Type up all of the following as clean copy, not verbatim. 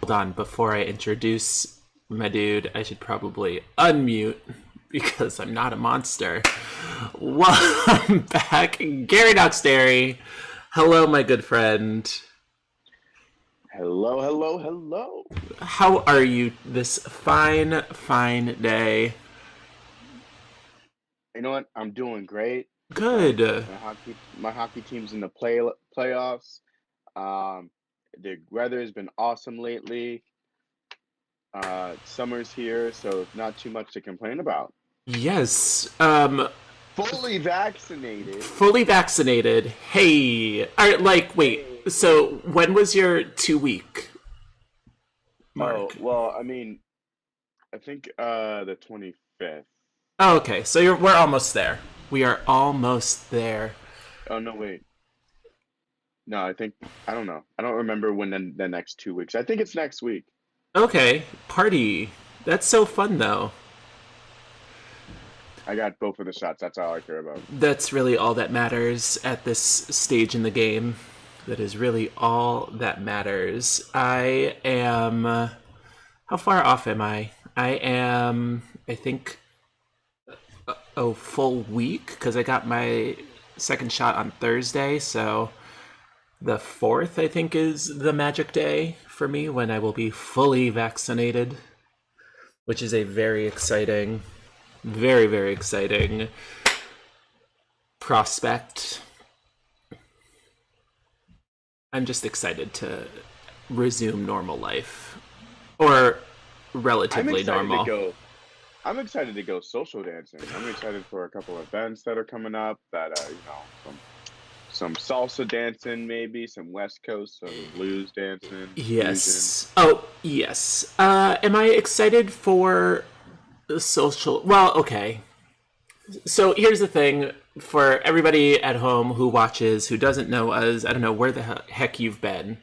Hold on, before I introduce my dude, I should probably unmute because I'm not a monster. Welcome back, Gary Doxterry. Hello, my good friend. Hello, hello, hello. How are you this fine, fine day? You know what? I'm doing great. Good. My hockey team's in the playoffs. Um, the weather has been awesome lately. Summer's here, so not too much to complain about. Yes. Fully vaccinated. Fully vaccinated. Hey. Wait. Hey. So, when was your 2 week Oh, mark? well, I mean, I think the 25th. Oh, okay. So we're almost there. We are almost there. Oh no, wait. No, I don't know. I don't remember when the next 2 weeks. I think it's next week. Okay, party. That's so fun though. I got both of the shots. That's all I care about. That's really all that matters at this stage in the game. That is really all that matters. I am. How far off am I? I am, I think, a full week because I got my second shot on Thursday. So the 4th, I think, is the magic day for me when I will be fully vaccinated, which is a very exciting, very, very exciting prospect. I'm just excited to resume normal life, or I'm relatively excited to normal. go. I'm excited to go social dancing. I'm excited for a couple of events that are coming up that some salsa dancing, maybe some West Coast, some blues dancing, fusion. Yes. Oh, yes. Am I excited for the social? Well, okay. So here's the thing for everybody at home who watches, who doesn't know us, I don't know where the heck you've been.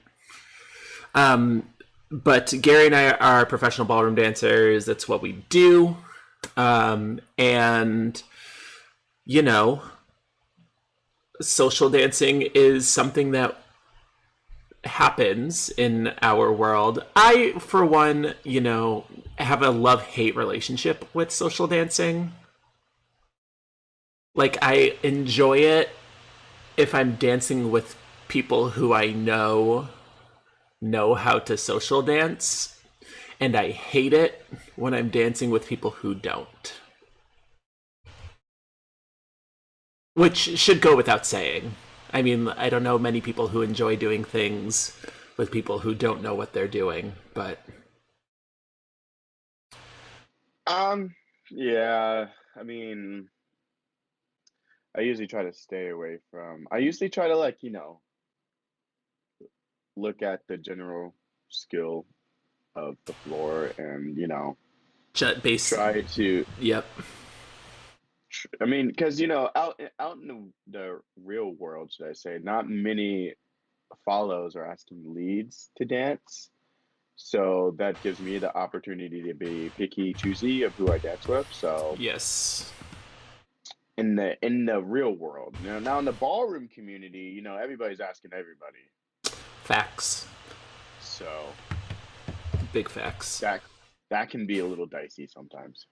But Gary and I are professional ballroom dancers. That's what we do. And, you know, social dancing is something that happens in our world. I, for one, have a love hate relationship with social dancing. Like, I enjoy it if I'm dancing with people who I know how to social dance, and I hate it when I'm dancing with people who don't. Which should go without saying. I mean, I don't know many people who enjoy doing things with people who don't know what they're doing, but Um, yeah, I mean, I usually try to stay away from. I usually try to look at the general skill of the floor and jet base. try to. Yep. I mean, because out in the real world, should I say, not many follows are asking leads to dance. So that gives me the opportunity to be picky, choosy of who I dance with. So Yes. in the real world, now in the ballroom community, everybody's asking everybody. Facts. So Big facts. that that can be a little dicey sometimes.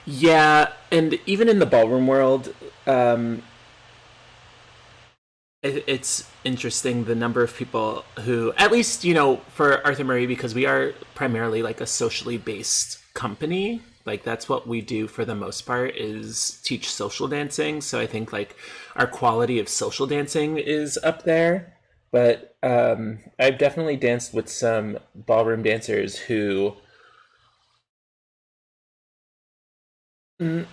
Yeah, and even in the ballroom world, um, it's interesting the number of people who, at least, for Arthur Murray, because we are primarily like a socially based company. Like that's what we do for the most part is teach social dancing. So I think like our quality of social dancing is up there. But I've definitely danced with some ballroom dancers who, mm,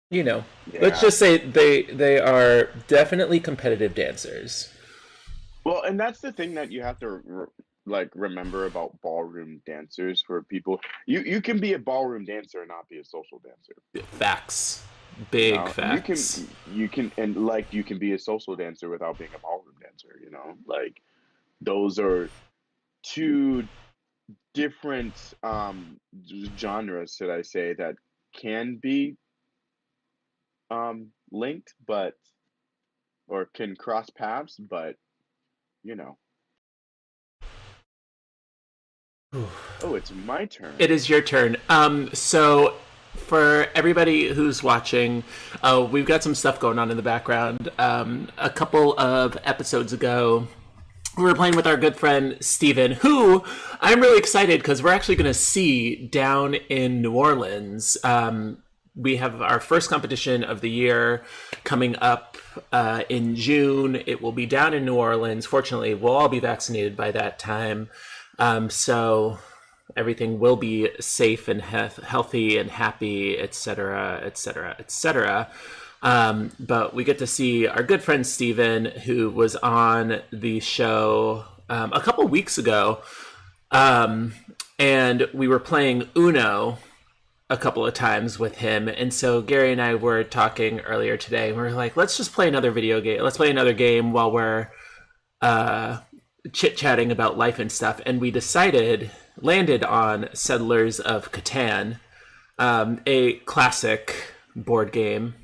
you know, let's Yeah. just say they are definitely competitive dancers. Well, and that's the thing that you have to remember about ballroom dancers. For people, you can be a ballroom dancer and not be a social dancer. Facts. You Big know, you facts. can you can and like you can be a social dancer without being a ballroom dancer. Like those are two different genres, should I say, that can be linked, but or can cross paths, but you know. Oh, it's my It turn. is your turn. So for everybody who's watching, we've got some stuff going on in the background. A couple of episodes ago, we were playing with our good friend Steven, who I'm really excited because we're actually going to see down in New Orleans. We have our first competition of the year coming up in June. It will be down in New Orleans. Fortunately, we'll all be vaccinated by that time. So everything will be safe and healthy and happy, etc., etc., etc. But we get to see our good friend Steven, who was on the show a couple weeks ago, and we were playing Uno a couple of times with him. And so Gary and I were talking earlier today. And we were like, let's just play another video game. Let's play another game while we're chit-chatting about life and stuff. And we landed on Settlers of Catan, a classic board game.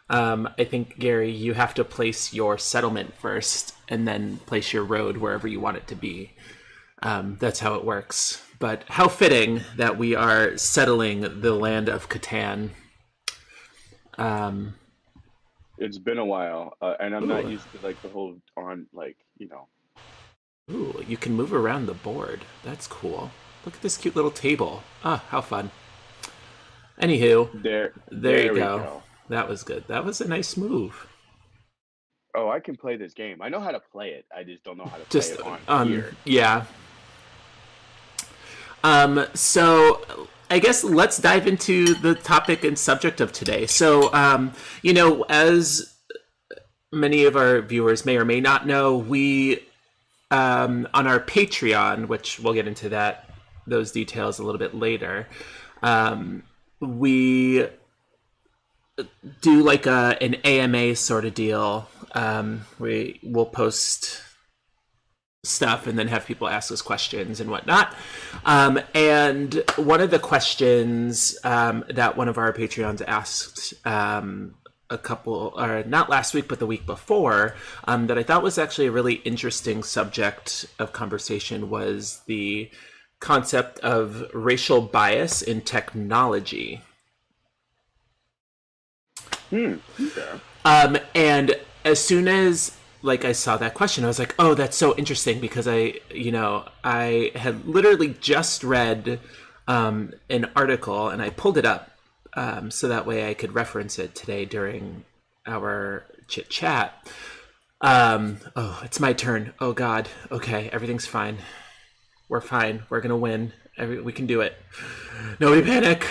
I think, Gary, you have to place your settlement first and then place your road wherever you want it to be. That's how it works. But how fitting that we are settling the land of Catan. It's been a while, and I'm not Ooh, used to like the whole on like ooh, you can move around the board. That's cool. Look at this cute little table. Ah, how fun. Anywho, there. there you There we go. go. That was good. That was a nice move. Oh, I can play this game. I know how to play it. I just don't know how to play Just it on here. yeah. So I guess let's dive into the topic and subject of today. So, as many of our viewers may or may not know, we on our Patreon, which we'll get into those details a little bit later, we do like an AMA sort of deal. We will post stuff and then have people ask us questions and whatnot. And one of the questions that one of our Patreons asked a couple, or not last week, but the week before, that I thought was actually a really interesting subject of conversation was the concept of racial bias in technology. Okay. And as soon as like I saw that question, I was like, "Oh, that's so interesting," because I had literally just read an article and I pulled it up so that way I could reference it today during our chit chat. Oh, it's my turn. Oh God. Okay, everything's fine. We're fine. We're gonna win. We can do it. Nobody panic.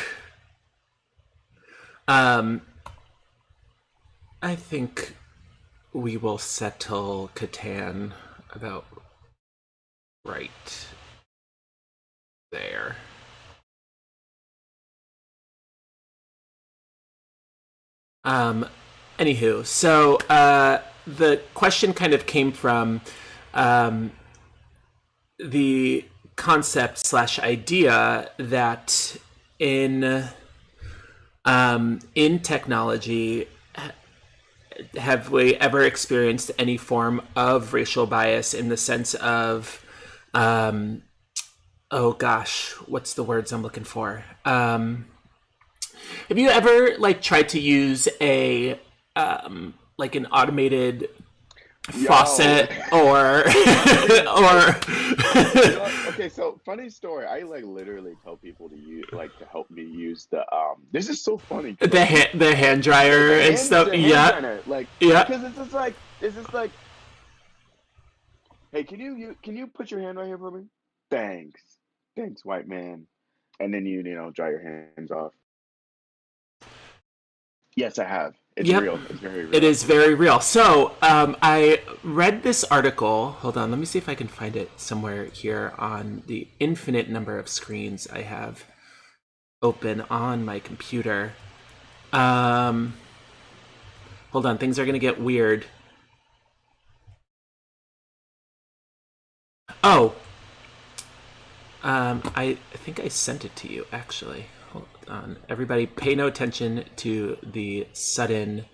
I think we will settle Catan about right there. Um, Anywho, so the question kind of came from um, the concept slash idea that in technology, have we ever experienced any form of racial bias in the sense of oh gosh, what's the words I'm looking for? Have you ever like tried to use a like an automated Yo, faucet or or you know what? Okay, so funny story. I like literally tell people to use like to help me use the This is so funny because like the hand dryer and stuff? the hand Yeah, grinder like yeah. because it's just like hey can you put your hand right here for me? Thanks, thanks, white man. And then dry your hands off. Yes, I have. It's Yep. real. It's very It real. is very real. So I read this article. Hold on, let me see if I can find it somewhere here on the infinite number of screens I have open on my computer. Um, Hold on, things are going to get weird. Oh, I think I sent it to you, actually. Hold on. Everybody, pay no attention to the sudden.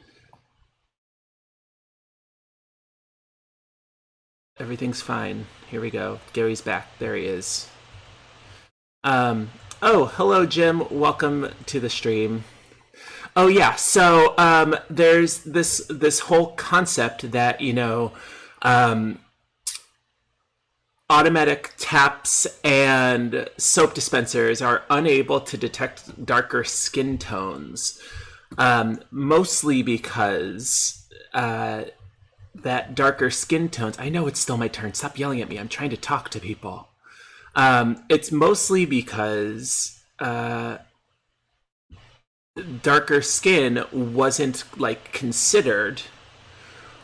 Everything's fine. Here we go. Gary's back. There he is. Um, oh, hello, Jim. Welcome to the stream. Oh yeah, so there's this whole concept that automatic taps and soap dispensers are unable to detect darker skin tones, mostly because that darker skin tones. I know it's still my turn. Stop yelling at me. I'm trying to talk to people. It's mostly because darker skin wasn't like considered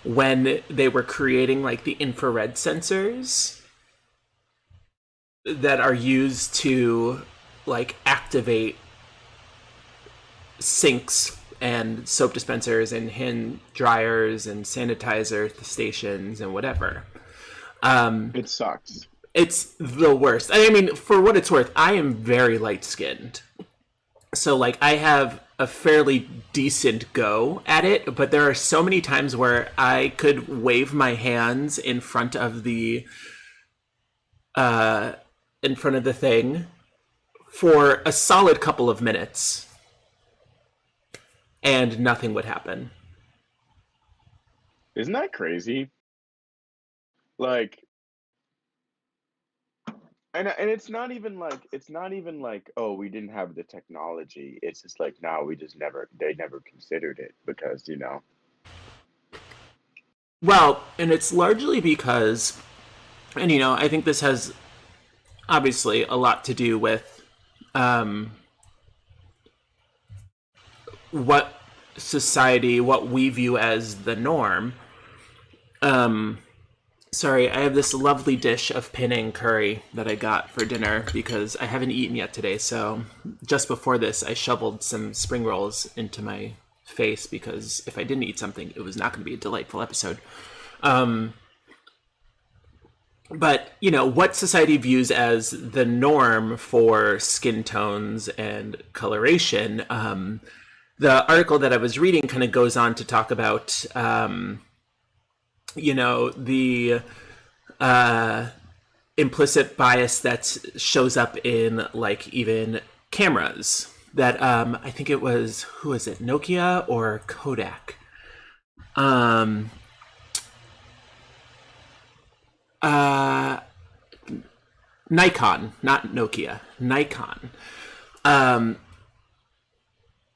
when they were creating like the infrared sensors that are used to like activate sinks and soap dispensers and hand dryers and sanitizer stations and whatever. It sucks. It's the worst. I mean, for what it's worth, I am very light skinned. So like I have a fairly decent go at it, but there are so many times where I could wave my hands in front of the thing for a solid couple of minutes and nothing would happen. Isn't that crazy? Like, and it's not even like, oh, we didn't have the technology. It's just like, no, we just never considered it because, Well, and it's largely because, and I think this has obviously a lot to do with what what we view as the norm. Sorry, I have this lovely dish of Penang curry that I got for dinner because I haven't eaten yet today. So just before this, I shoveled some spring rolls into my face because if I didn't eat something, it was not going to be a delightful episode. But what society views as the norm for skin tones and coloration. The article that I was reading kind of goes on to talk about the implicit bias that shows up in like even cameras that I think it was, who is it, Nokia or Kodak? Um, uh, Nikon, not Nokia, Nikon.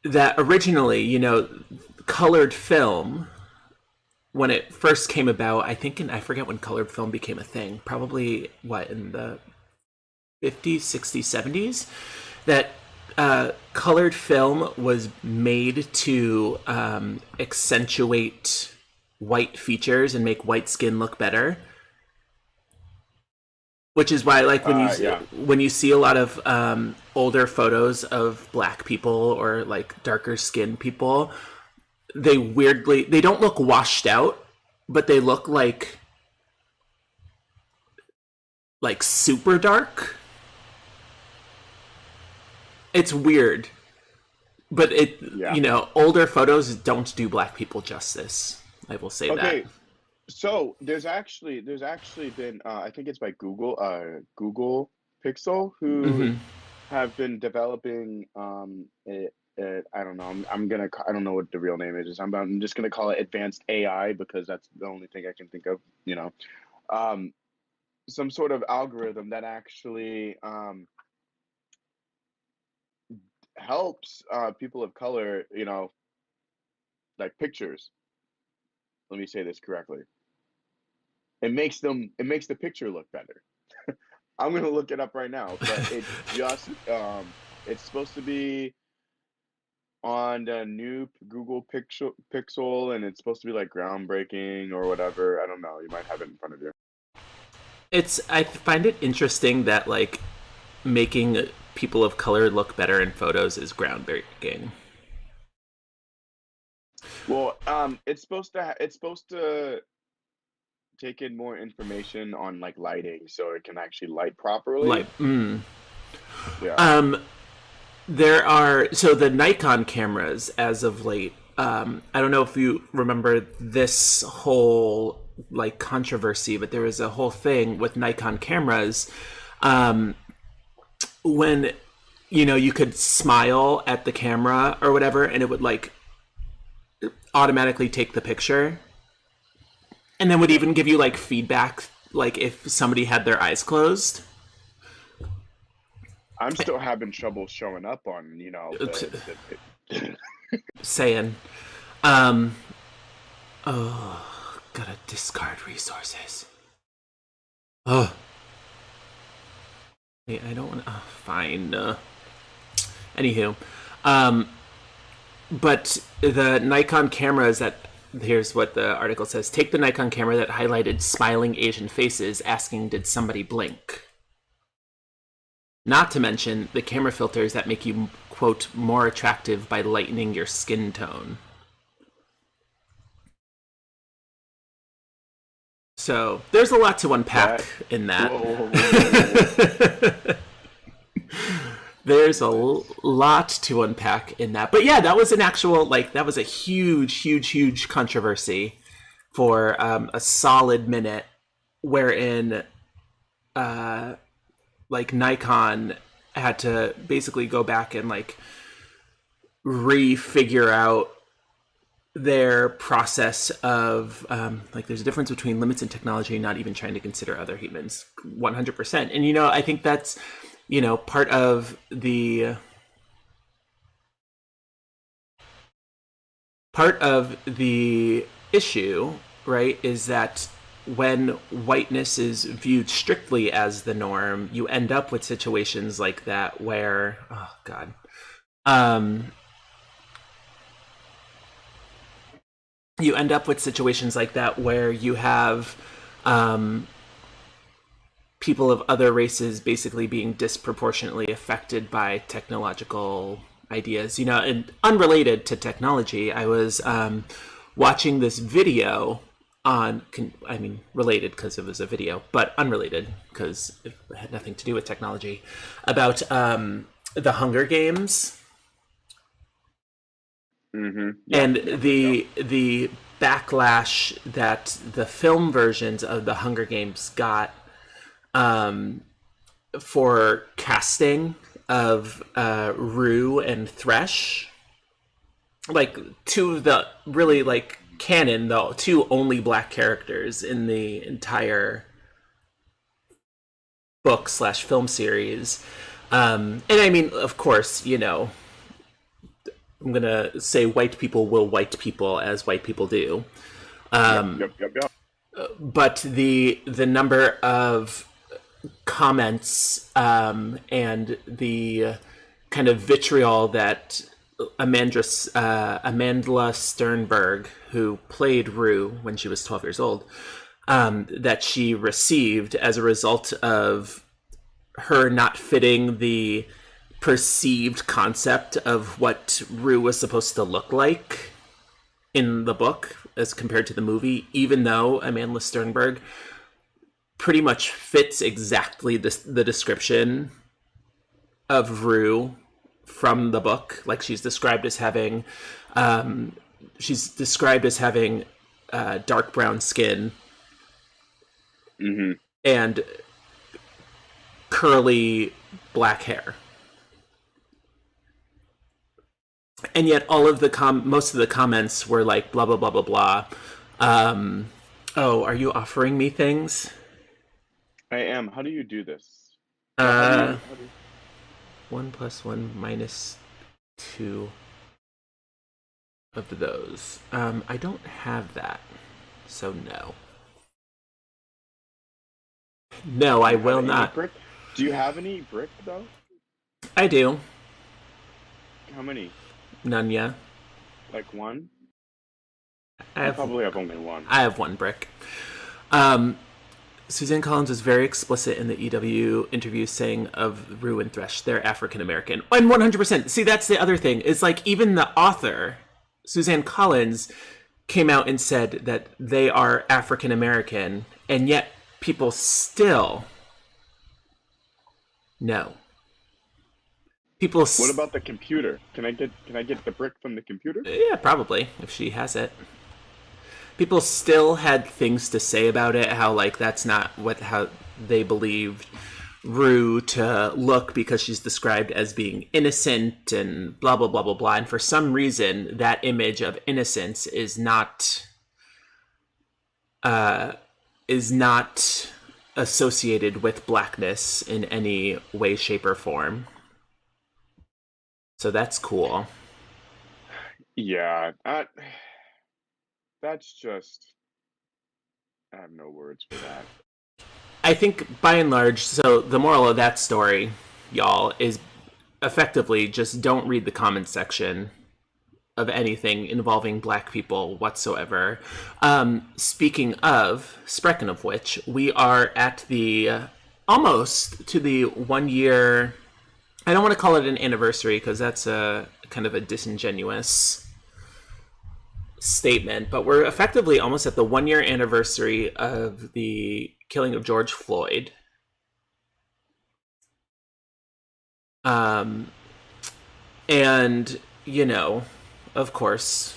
That originally, colored film, when it first came about, I forget when colored film became a thing, probably what, in the 50s, 60s, 70s, that colored film was made to accentuate white features and make white skin look better. Which is why, like, yeah. when you see a lot of older photos of black people or like darker skinned people, they don't look washed out, but they look like super dark. It's weird, but Yeah. older photos don't do black people justice. I will say that. Okay. So there's actually been I think it's by Google Pixel who Hmm. have been developing I don't know, I don't know what the real name is. I'm just gonna call it advanced AI because that's the only thing I can think of, um some sort of algorithm that actually helps people of color, like pictures. Let me say this correctly. It makes the picture look better. I'm gonna look it up right now, but it's supposed to be on the new Google Pixel, and it's supposed to be like groundbreaking or whatever. I don't know. You might have it in front of you. I find it interesting that like making people of color look better in photos is groundbreaking. Well, it's supposed to take in more information on like lighting, so it can actually light properly. Like, Yeah. um, there are so the Nikon cameras as of late. I don't know if you remember this whole like controversy, but there was a whole thing with Nikon cameras when, you could smile at the camera or whatever, and it would like automatically take the picture, and then would even give you like feedback, like if somebody had their eyes closed. I'm still having trouble showing up on, the Saying, um, oh, gotta discard resources. Oh, wait, I don't want to. Fine. Anywho, um, but the Nikon cameras that. Here's what the article says. Take the Nikon camera that highlighted smiling Asian faces, asking, did somebody blink? Not to mention the camera filters that make you, quote, more attractive by lightening your skin tone. So there's a lot to unpack in that. Whoa. There's a lot to unpack in that. But yeah, that was an actual, like, that was a huge controversy for a solid minute, wherein like Nikon had to basically go back and like refigure out their process of like there's a difference between limits in technology and not even trying to consider other humans 100%. And I think that's part of the issue, right, is that when whiteness is viewed strictly as the norm, you end up with situations like that where, oh god, you end up with situations like that where you have people of other races basically being disproportionately affected by technological ideas. And unrelated to technology, I was watching this video on, related because it was a video, but unrelated because it had nothing to do with technology, about the Hunger Games. Mm-hmm. And the backlash that the film versions of the Hunger Games got for casting of Rue and Thresh, like two of the really like canon, the two only black characters in the entire book / film series. And I mean, of course, I'm gonna say white people will white people as white people do. Yep. But the number of comments and the kind of vitriol that Amanda Sternberg, who played Rue when she was 12 years old, that she received as a result of her not fitting the perceived concept of what Rue was supposed to look like in the book as compared to the movie, even though Amanda Sternberg pretty much fits exactly the description of Rue from the book. Like she's described as having dark brown skin, mm-hmm. and curly black hair. And yet all of most of the comments were like blah blah blah blah blah. Oh, are you offering me things? I am. How do you do this? 1 + 1 - 2 of those. I don't have that, so no. No, I will not. Brick? Do you have any brick though? I do. How many? None yet. Like one? I probably have only one. I have one brick. Suzanne Collins was very explicit in the EW interview, saying of Rue and Thresh, they're African American. And 100%. See, that's the other thing. It's like even the author, Suzanne Collins, came out and said that they are African American, and yet people still no. What about the computer? Can I get the brick from the computer? Yeah, probably, if she has it. People still had things to say about it, how like that's not how they believed Rue to look because she's described as being innocent and blah blah blah blah blah. And for some reason, that image of innocence is not associated with blackness in any way, shape, or form. So that's cool. Yeah, that's just, I have no words for that. I think by and large, so the moral of that story, y'all, is effectively just don't read the comments section of anything involving black people whatsoever. Speaking of which, we are at the almost to the 1 year. I don't want to call it an anniversary because that's a kind of a disingenuous statement, but we're effectively almost at the 1 year anniversary of the killing of George Floyd. And, you know, of course,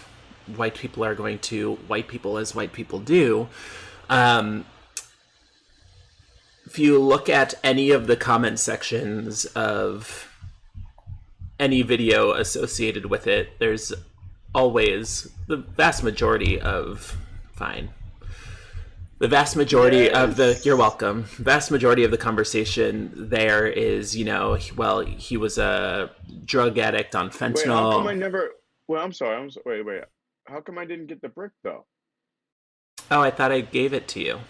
white people are going to white people as white people do. If you look at any of the comment sections of any video associated with it, there's always the vast majority of the vast majority of the you're welcome vast majority of the conversation there is, you know, well, he was a drug addict on Wait, how come I fentanyl. never? Well, I'm sorry. Wait. How come I didn't get the brick though? Oh, I thought I gave it to you.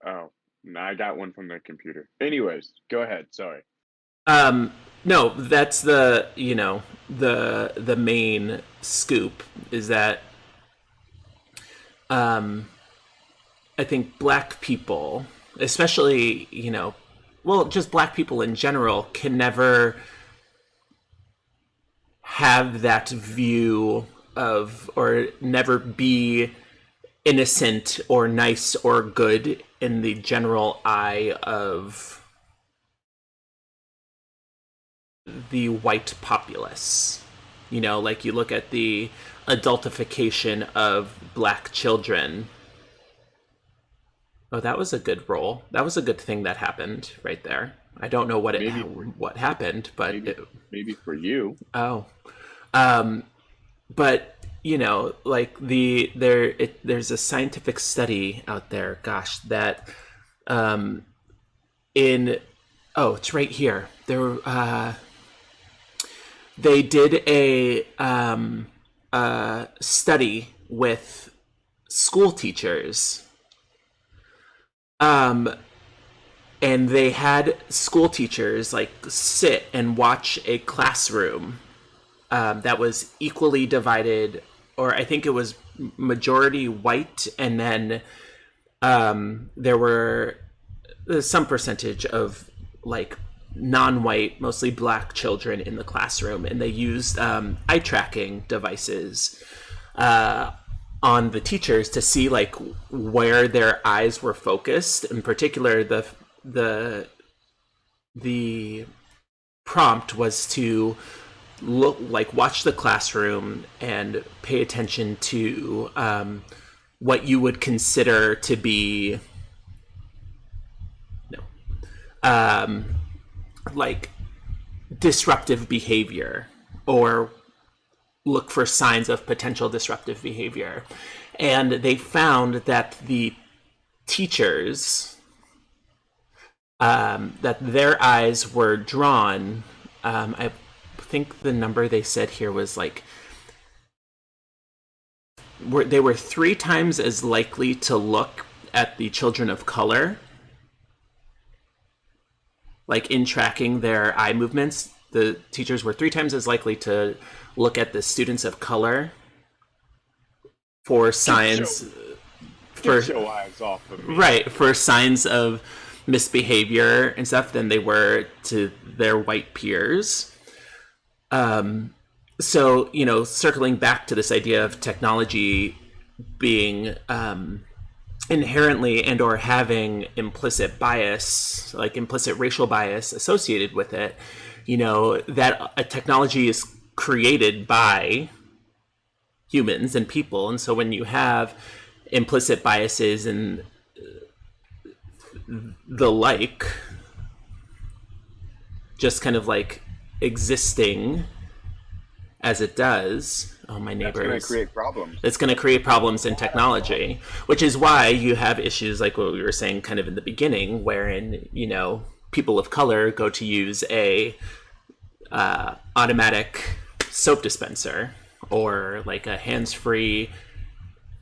Oh, no, I got one from the computer. Anyways, go ahead. Sorry. um no, that's the, you know, the main scoop is that I think black people, especially, you know, well, just black people in general, can never have that view of, or never be innocent or nice or good in the general eye of the white populace. You know, like you look at the adultification of black children. Oh, that was a good roll. That was a good thing that happened right there. I don't know Maybe for what happened, but maybe maybe for you. oh, but you know, like there's a scientific study out there. Gosh, that in oh, it's right here. They did a study with school teachers, and they had school teachers like sit and watch a classroom that was equally divided, or I think it was majority white, and then there were some percentage of like non-white, mostly black children in the classroom, and they used eye tracking devices on the teachers to see like where their eyes were focused. In particular, the prompt was to look like watch the classroom and pay attention to what you would consider to be like disruptive behavior, or look for signs of potential disruptive behavior. And they found that the teachers, that their eyes were drawn, I think the number they said here was like, they were 3 times as likely to look at the children of color, like in tracking their eye movements. The teachers were 3 times as likely to look at the students of color for signs, Get your eyes off of me. right, for signs of misbehavior and stuff than they were to their white peers. So, you know, circling back to this idea of technology being inherently and or having implicit bias, like implicit racial bias associated with it, you know, that a technology is created by humans and people. And so when you have implicit biases and the like, just kind of like existing as it does, oh, my That's going to neighbors, create problems. it's going to create problems in technology, which is why you have issues like what we were saying kind of in the beginning, wherein, people of color go to use a automatic soap dispenser or like a hands-free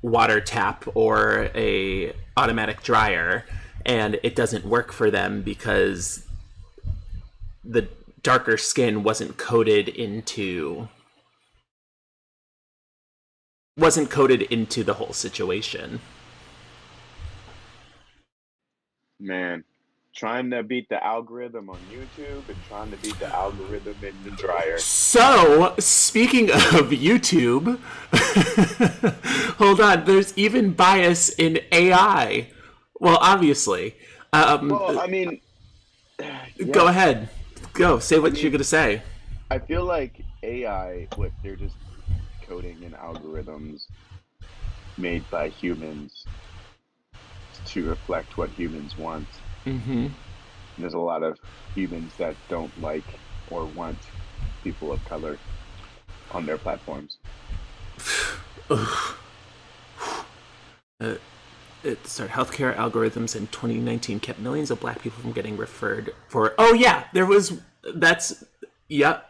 water tap or a automatic dryer, and it doesn't work for them because the darker skin wasn't coded into the whole situation. Man, trying to beat the algorithm on YouTube and trying to beat the algorithm in the dryer. So, speaking of YouTube, hold on, there's even bias in AI. Well, obviously. Well, I mean, Go yeah. ahead. Go. Say I what you're mean, going to say. I feel like AI, look, they're just coding and algorithms made by humans to reflect what humans want. And there's a lot of humans that don't like or want people of color on their platforms. Healthcare algorithms in 2019 kept millions of black people from getting referred for. Oh, yeah. That's, yep.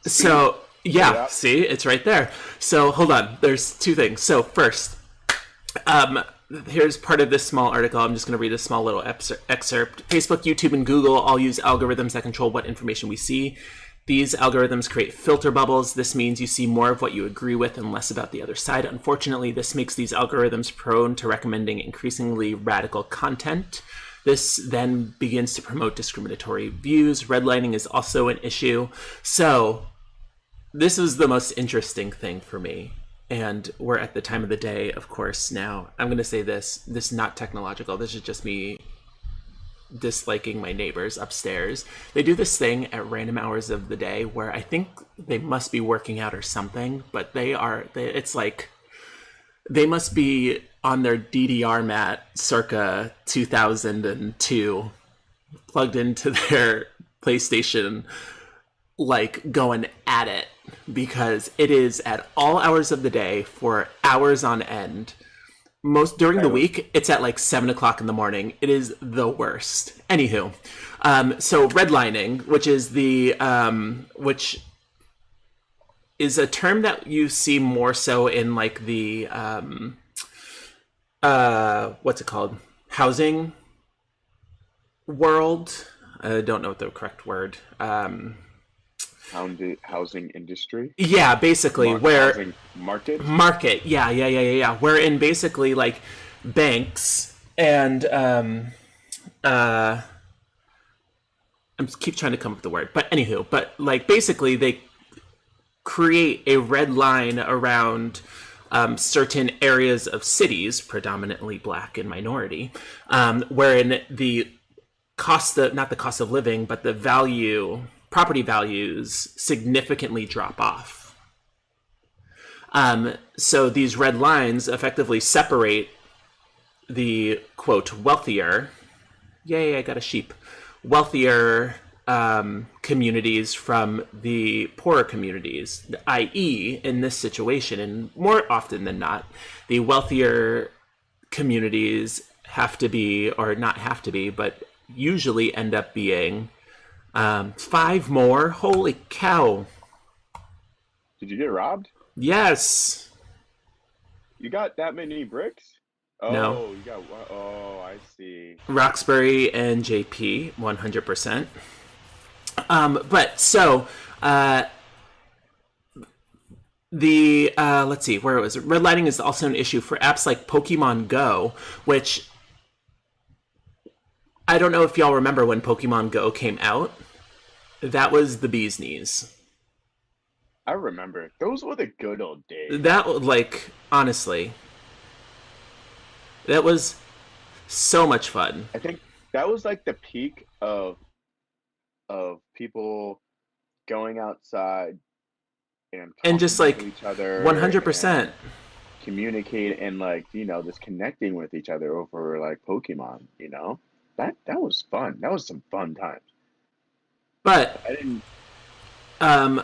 See, So, yeah, yeah, see, it's right there. So, hold on. There's two things. So, first, here's part of this small article. I'm just going to read a small little excerpt. Facebook, YouTube, and Google all use algorithms that control what information we see. These algorithms create filter bubbles. This means you see more of what you agree with and less about the other side. Unfortunately, this makes these algorithms prone to recommending increasingly radical content. This then begins to promote discriminatory views. Redlining is also an issue. So, this was the most interesting thing for me. And we're at the time of the day, of course, now. I'm going to say this is not technological. This is just me disliking my neighbors upstairs. They do this thing at random hours of the day where I think they must be working out or something, but it's like they must be on their DDR mat circa 2002, plugged into their PlayStation, like going at it, because it is at all hours of the day for hours on end. Most during the I, week, it's at like 7 o'clock in the morning. It is the worst. Anywho, so redlining, which is a term that you see more so in like the what's it called, housing world. I don't know what the correct word. housing industry, Yeah, basically where housing market. market. Yeah. Wherein basically like banks and I'm keep trying to come up with the word, but anywho, but like basically they create a red line around certain areas of cities, predominantly black and minority, wherein the not the cost of living, but the property values significantly drop off. So these red lines effectively separate the quote wealthier, yay, I got a sheep, wealthier communities from the poorer communities, i.e., in this situation, and more often than not, the wealthier communities have to be, or not have to be, but usually end up being five more. Holy cow. Did you get robbed? Yes. You got that many bricks? No. Oh, you got one. Oh, I see. Roxbury and JP, 100%. But so the let's see, where it was. Redlining is also an issue for apps like Pokemon Go, which I don't know if y'all remember when Pokemon Go came out. That was the bee's knees. I remember. Those were the good old days. That, like, honestly, that was so much fun. I think that was like the peak of people going outside and And just talking to like each other 100%. and communicate and like, just connecting with each other over like Pokemon. That was fun. That was some fun times. But I didn't um,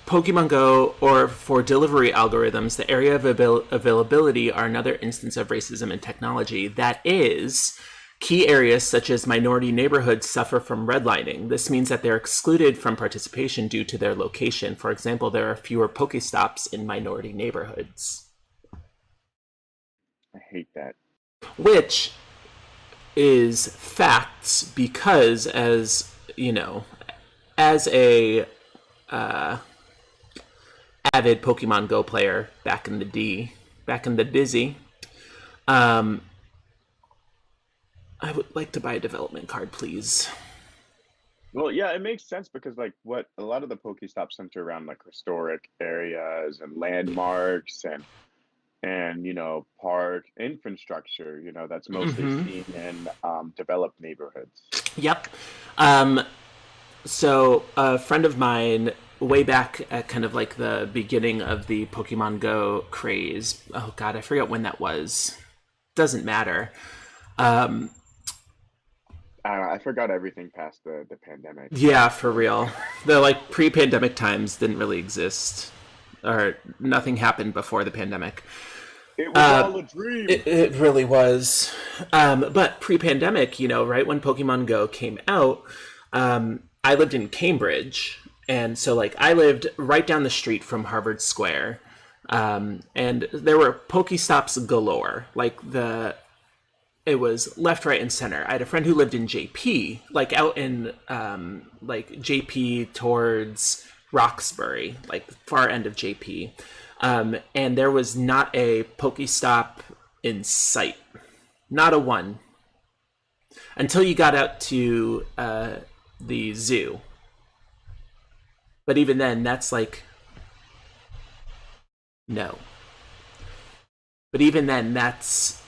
Pokemon Go, or for delivery algorithms, the area of availability are another instance of racism in technology. That is, key areas such as minority neighborhoods suffer from redlining. This means that they're excluded from participation due to their location. For example, there are fewer Pokestops in minority neighborhoods, I hate that. which is facts because, as you know, as a avid Pokemon Go player back in the Dizzy, um, I would like to buy a development card, please. Well, yeah, it makes sense because like what a lot of the Pokestops center around like historic areas and landmarks and park infrastructure, that's mostly seen in developed neighborhoods. Yep. Um, so a friend of mine, way back at kind of like the beginning of the Pokemon Go craze. Oh God, I forget when that was. Doesn't matter. Um, I forgot everything past the pandemic. yeah, for real. The like pre-pandemic times didn't really exist, or nothing happened before the pandemic. It was all a dream. It really was. But pre-pandemic, right when Pokemon Go came out, I lived in Cambridge, and so like I lived right down the street from Harvard Square, and there were Pokestops galore. It was left, right, and center. I had a friend who lived in JP, like out in like JP towards Roxbury, like far end of JP. And there was not a Pokestop in sight. Not a one. Until you got out to the zoo. But even then, that's like... No. But even then, that's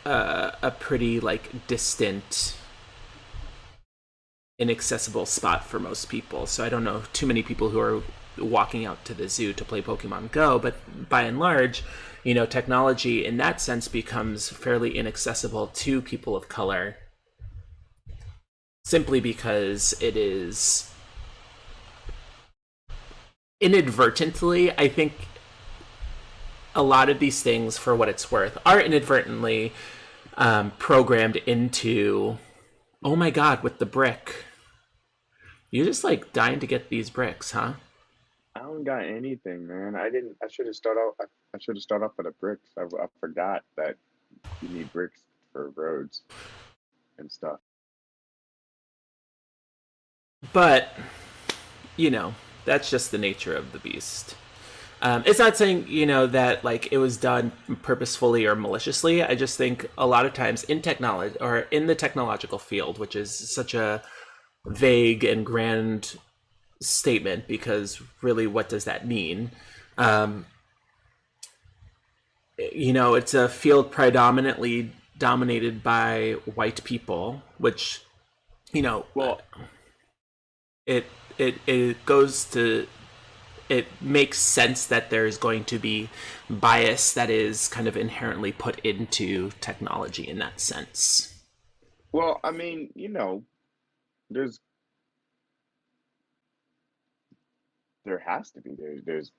a pretty like distant, inaccessible spot for most people. So I don't know too many people who are walking out to the zoo to play Pokemon Go, but by and large, technology in that sense becomes fairly inaccessible to people of color simply because it is inadvertently, I think a lot of these things, for what it's worth, are inadvertently programmed into, oh my God, with the brick. You're just like dying to get these bricks, huh? I don't got anything, man. I didn't. I should have started off. I should have started off with the bricks. I forgot that you need bricks for roads and stuff. But, that's just the nature of the beast. It's not saying, that like it was done purposefully or maliciously. I just think a lot of times in technology or in the technological field, which is such a vague and grand statement, because really, what does that mean? It's a field predominantly dominated by white people, which, Well, it goes to... It makes sense that there's going to be bias that is kind of inherently put into technology in that sense. I mean, there's there has to be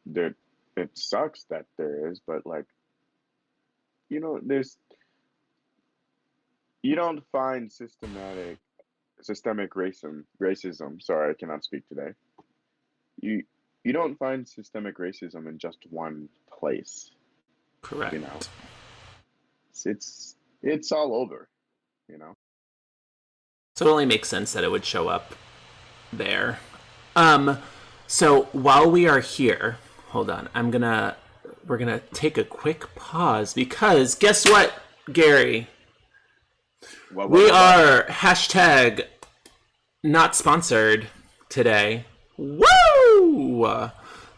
there. It sucks that there is, but like there's you don't find systemic racism. Sorry, I cannot speak today. You you don't find systemic racism in just one place. You know, Correct. it's all over. You know. So it only makes sense that it would show up there. Um, so while we are here, hold on. We're gonna take a quick pause because guess what, Gary? We What? are hashtag not sponsored today. Woo!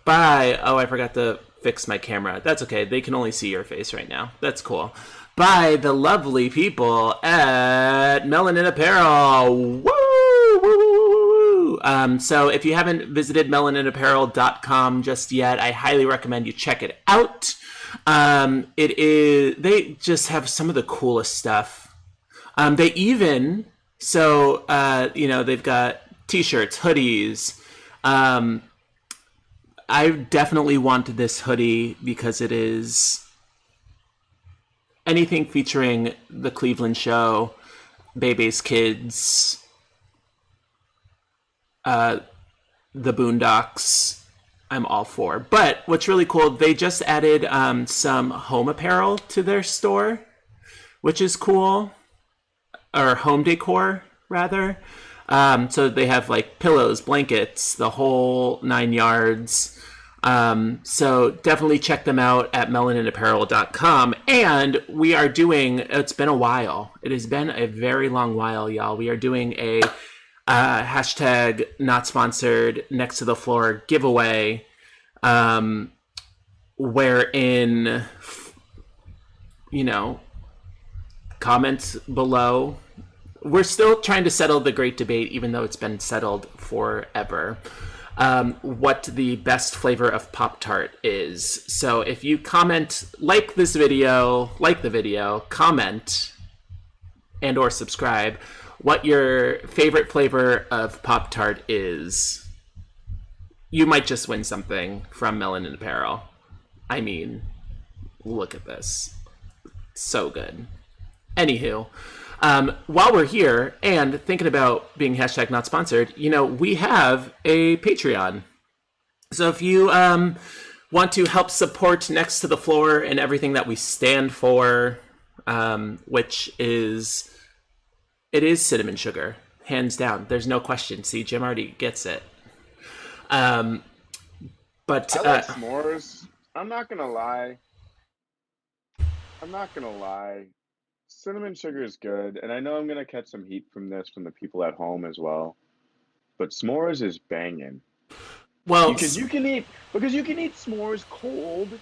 By... Oh, I forgot to fix my camera. That's okay. They can only see your face right now. That's cool. By the lovely people at Melanin Apparel. Woo! Woo! Woo! Woo! Woo! So if you haven't visited melaninapparel.com just yet, I highly recommend you check it out. They just have some of the coolest stuff. They even, they've got t-shirts, hoodies. I definitely want this hoodie because it is anything featuring the Cleveland show, Bebe's Kids, the Boondocks. I'm all for. But what's really cool, they just added some home apparel to their store, which is cool. Or home decor, rather. So they have like pillows, blankets, the whole 9 yards. So definitely check them out at melaninapparel.com. And we are doing, it's been a while. It has been a very long while, y'all. We are doing a hashtag not sponsored next to the floor giveaway, wherein, comments below. We're still trying to settle the great debate, even though it's been settled forever. What the best flavor of Pop-Tart is. So if you comment, like the video, comment, and or subscribe, what your favorite flavor of Pop-Tart is, you might just win something from Melanin Apparel. I mean, look at this. So good. Anywho, while we're here and thinking about being hashtag not sponsored, we have a Patreon. So if you want to help support Next to the Floor and everything that we stand for, which is, it is cinnamon sugar, hands down. There's no question. See, Jim already gets it. But I like s'mores. I'm not gonna lie. Cinnamon sugar is good, and I know I'm gonna catch some heat from this from the people at home as well. But s'mores is banging. Well, because you can eat s'mores cold.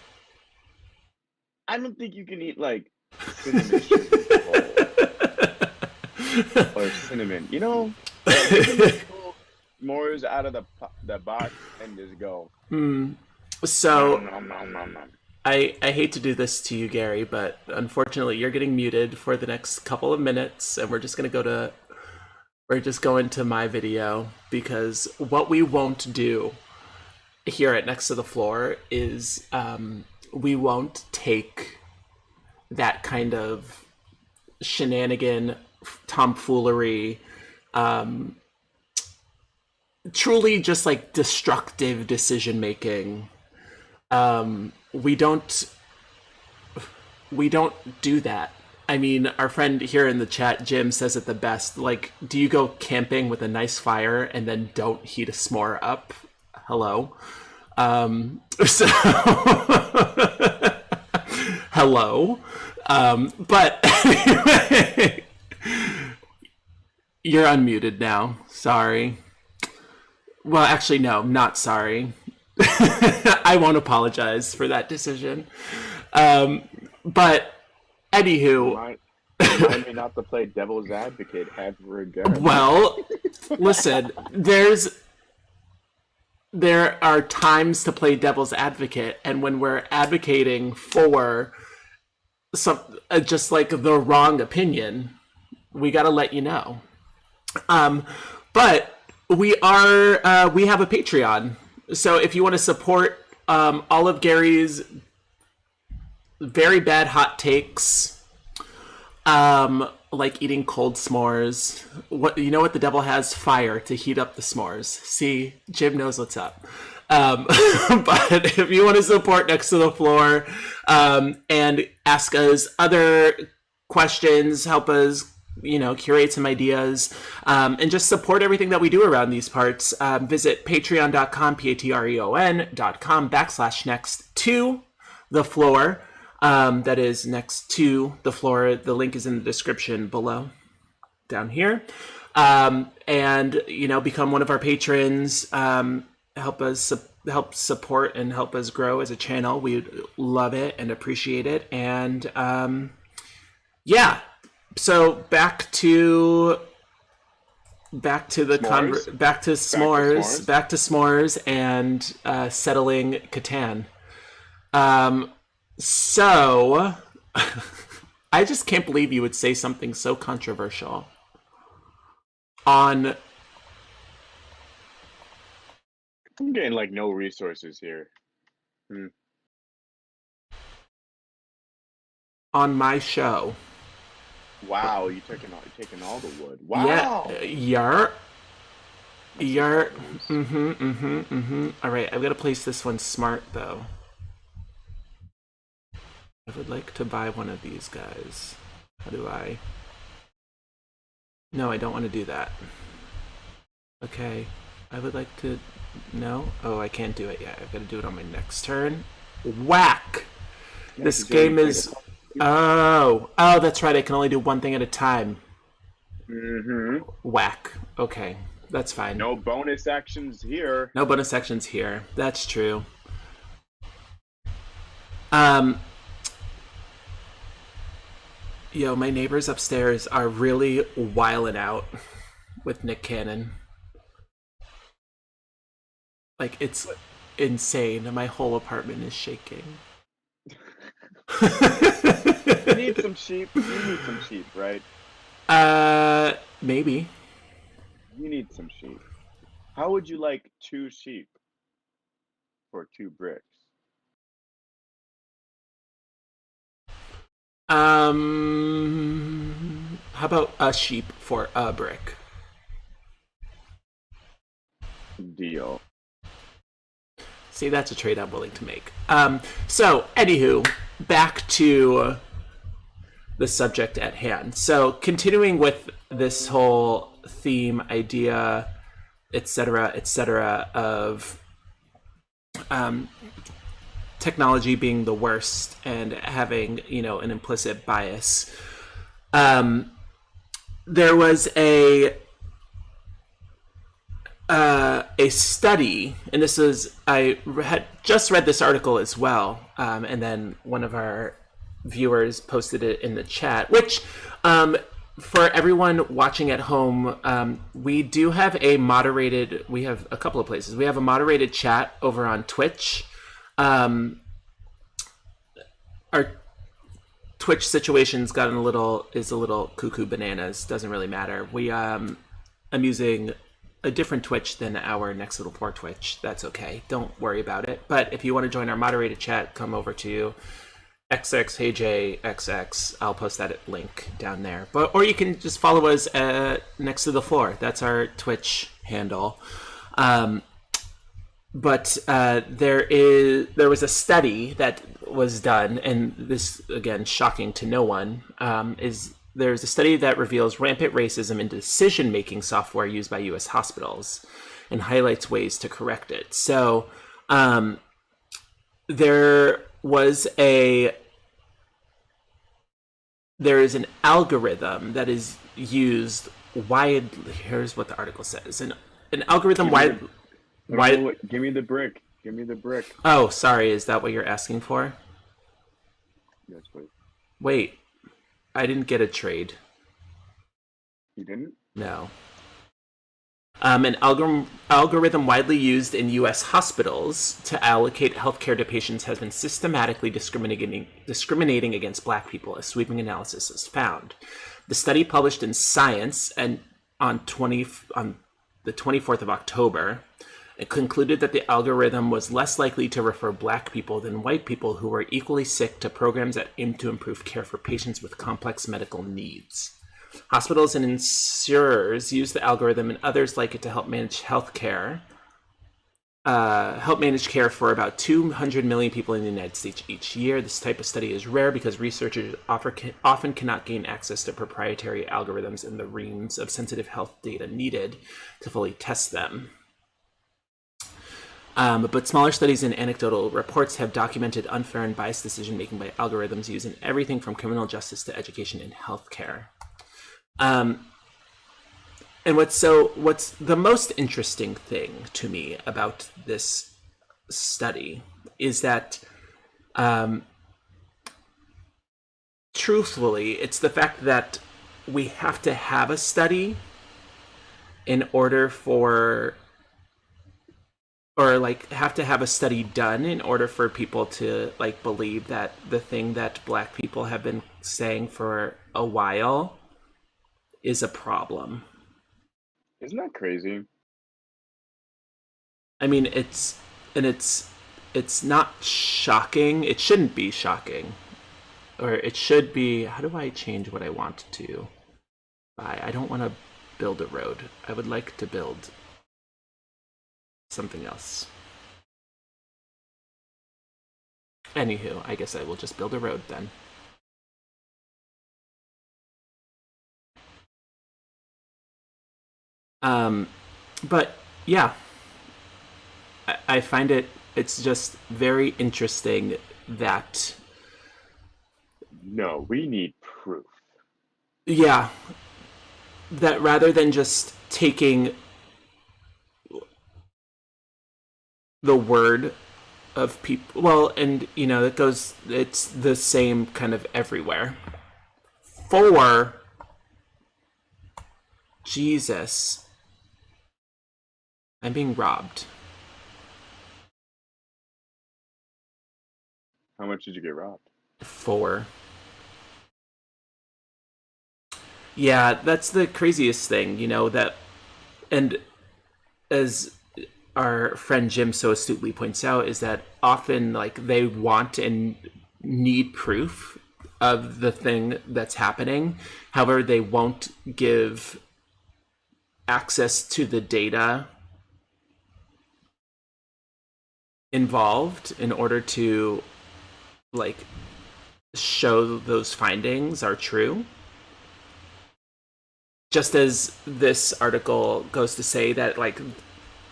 I don't think you can eat like cinnamon sugar cold or cinnamon. You can pull s'mores out of the box and just go. So. Nom, nom, nom, nom. I hate to do this to you, Gary, but unfortunately you're getting muted for the next couple of minutes, and we're just going to my video, because what we won't do here at Next to the Floor is we won't take that kind of shenanigan, tomfoolery, truly just like destructive decision making. We don't do that. I mean, our friend here in the chat, Jim, says it the best. Like, do you go camping with a nice fire and then don't heat a s'more up? Hello. Hello. But anyway, you're unmuted now. Sorry. Well, actually, no, not sorry. I won't apologize for that decision. But anywho, remind me not to play devil's advocate ever again. Well, listen, there are times to play devil's advocate, and when we're advocating for some just like the wrong opinion, we got to let you know. But we have a Patreon. So if you want to support all of Gary's very bad hot takes, like eating cold s'mores, what the devil has? Fire to heat up the s'mores. See, Jim knows what's up. But if you want to support Next to the Floor and ask us other questions, help us curate some ideas, and just support everything that we do around these parts, visit patreon.com, patreon.com/next to the floor. That is Next to the Floor. The link is in the description below, down here. And become one of our patrons. Help support and help us grow as a channel. We'd love it and appreciate it. And yeah. So back to back to the S'mores? back to Back to s'mores, s'mores? back to s'mores, and settling Catan. Um, so I just can't believe you would say something so controversial on I'm getting like no resources here. Hmm. my show. Wow, you're taking all the wood. Yeah, Wow. yar, That's some yar. bad news. All right, I've got to place this one smart though. I would like to buy one of these guys. How do I? No, I don't want to do that. Okay, I would like to. No? Oh, I can't do it yet. I've got to do it on my next turn. Whack! Yeah, This 'cause you already game played a is. couple. Oh, that's right. I can only do one thing at a time. Mm-hmm. Whack. Okay, that's fine. No bonus actions here. No bonus sections here. That's true. Um, Yo, my neighbors upstairs are really wiling out with Nick Cannon. Like, it's insane. My whole apartment is shaking. You need some sheep. You need some sheep, right? Maybe. You need some sheep. How would you like 2 sheep for 2 bricks? How about a sheep for a brick? Deal. See, that's a trade I'm willing to make. So, anywho, back to the subject at hand. So, continuing with this whole theme, idea, etc., of technology being the worst and having, an implicit bias. There was a study, and this is I had just read this article as well, and then one of our viewers posted it in the chat. Which, for everyone watching at home, we do have a moderated. We have a couple of places. We have a moderated chat over on Twitch. Our Twitch situation's gotten is a little cuckoo bananas. Doesn't really matter. I'm using a different Twitch than our next little poor Twitch. That's okay. Don't worry about it. But if you want to join our moderated chat, come over to XXHJXX. I'll post that link down there. Or you can just follow us next to the floor. That's our Twitch handle. But there was a study that was done, and this again shocking to no one. There's a study that reveals rampant racism in decision-making software used by U.S. hospitals, and highlights ways to correct it. So there is an algorithm that is used widely. Here's what the article says: an algorithm wide. Give me the brick. Give me the brick. Oh, sorry. Is that what you're asking for? Yes, please. Wait, I didn't get a trade. You didn't? No. An algorithm widely used in U.S. hospitals to allocate healthcare to patients has been systematically discriminating against Black people, a sweeping analysis has found. The study, published in Science and on the 24th of October, it concluded that the algorithm was less likely to refer Black people than white people who were equally sick to programs that aim to improve care for patients with complex medical needs. Hospitals and insurers use the algorithm and others like it to help manage care for about 200 million people in the United States each year. This type of study is rare because researchers often cannot gain access to proprietary algorithms and the reams of sensitive health data needed to fully test them. But smaller studies and anecdotal reports have documented unfair and biased decision-making by algorithms used in everything from criminal justice to education and healthcare. And what's the most interesting thing to me about this study is that, truthfully, it's the fact that we have to have a study in order for, or like have to have a study done in order for people to like believe that the thing that black people have been saying for a while is a problem. Isn't that crazy? I mean, it's not shocking. It shouldn't be shocking. Or it should be, how do I change what I want to buy? I don't want to build a road. I would like to build something else. Anywho, I guess I will just build a road then. But yeah, I find it's just very interesting that, No, we need proof. yeah, that rather than just taking the word of people, well, and you know, it's the same kind of everywhere. For Jesus, I'm being robbed. How much did you get robbed? For, yeah, that's the craziest thing, you know, that, and as our friend Jim so astutely points out, is that often like they want and need proof of the thing that's happening. However, they won't give access to the data involved in order to like show those findings are true. Just as this article goes to say that like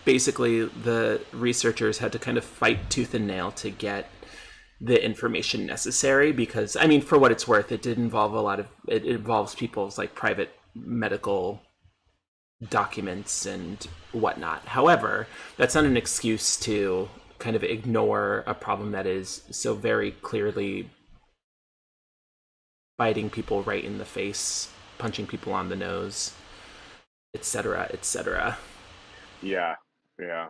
basically the researchers had to kind of fight tooth and nail to get the information necessary, because I mean, for what it's worth, it did involve it involves people's like private medical documents and whatnot. However, that's not an excuse to kind of ignore a problem that is so very clearly biting people right in the face, punching people on the nose, etc., etc. Yeah, yeah.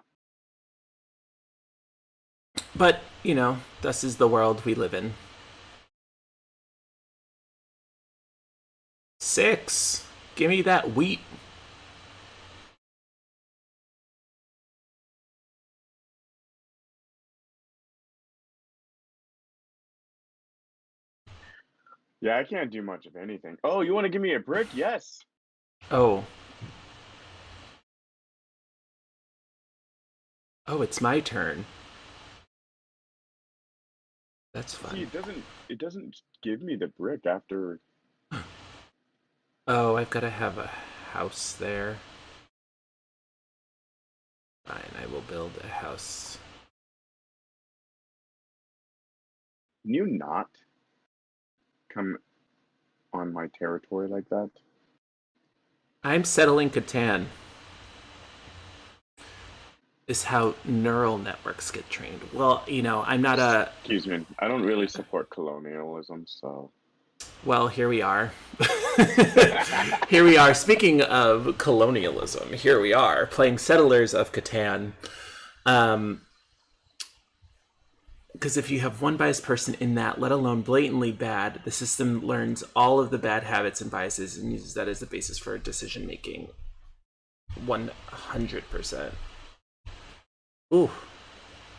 But, you know, this is the world we live in. 6. Give me that wheat. Yeah, I can't do much of anything. Oh, you want to give me a brick? Yes. Oh. Oh, it's my turn. That's See, fun. it doesn't give me the brick after. Oh, I've got to have a house there. Fine, I will build a house. Can you not come on my territory like that? I'm settling Catan. Is how neural networks get trained. Well, you know, I'm not a. Excuse me. I don't really support colonialism, so. Well, here we are. Here we are. Speaking of colonialism, here we are playing Settlers of Catan. Because if you have one biased person in that, let alone blatantly bad, the system learns all of the bad habits and biases and uses that as the basis for decision making. 100%. Ooh.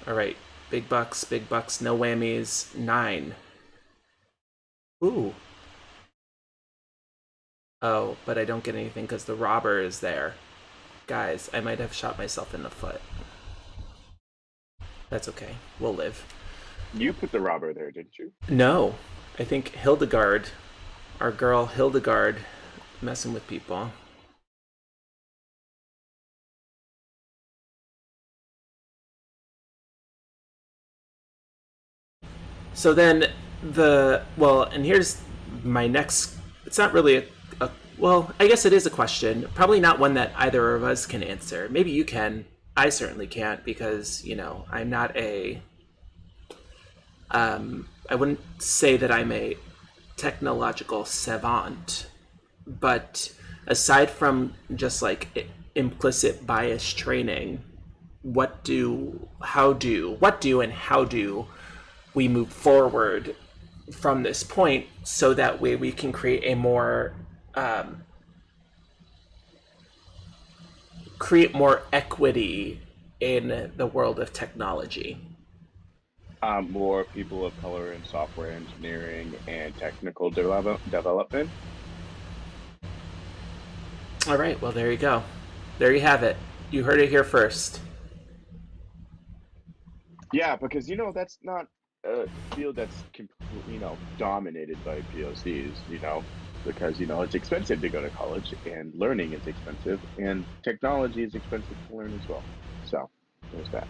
All right. Big bucks, no whammies. 9. Ooh. Oh, but I don't get anything because the robber is there. Guys, I might have shot myself in the foot. That's okay. We'll live. You put the robber there, didn't you? No. I think Hildegard, our girl Hildegard, messing with people. So then and here's my next, it's not really well, I guess it is a question. Probably not one that either of us can answer. Maybe you can. I certainly can't because, you know, I'm not I wouldn't say that I'm a technological savant, but aside from just like implicit bias training, what do and how do we move forward from this point, so that way we can create more equity in the world of technology. More people of color in software engineering and technical development. All right, well, there you go. There you have it. You heard it here first. Yeah, because that's not a field that's completely, dominated by POCs, because it's expensive to go to college and learning is expensive and technology is expensive to learn as well. So there's that.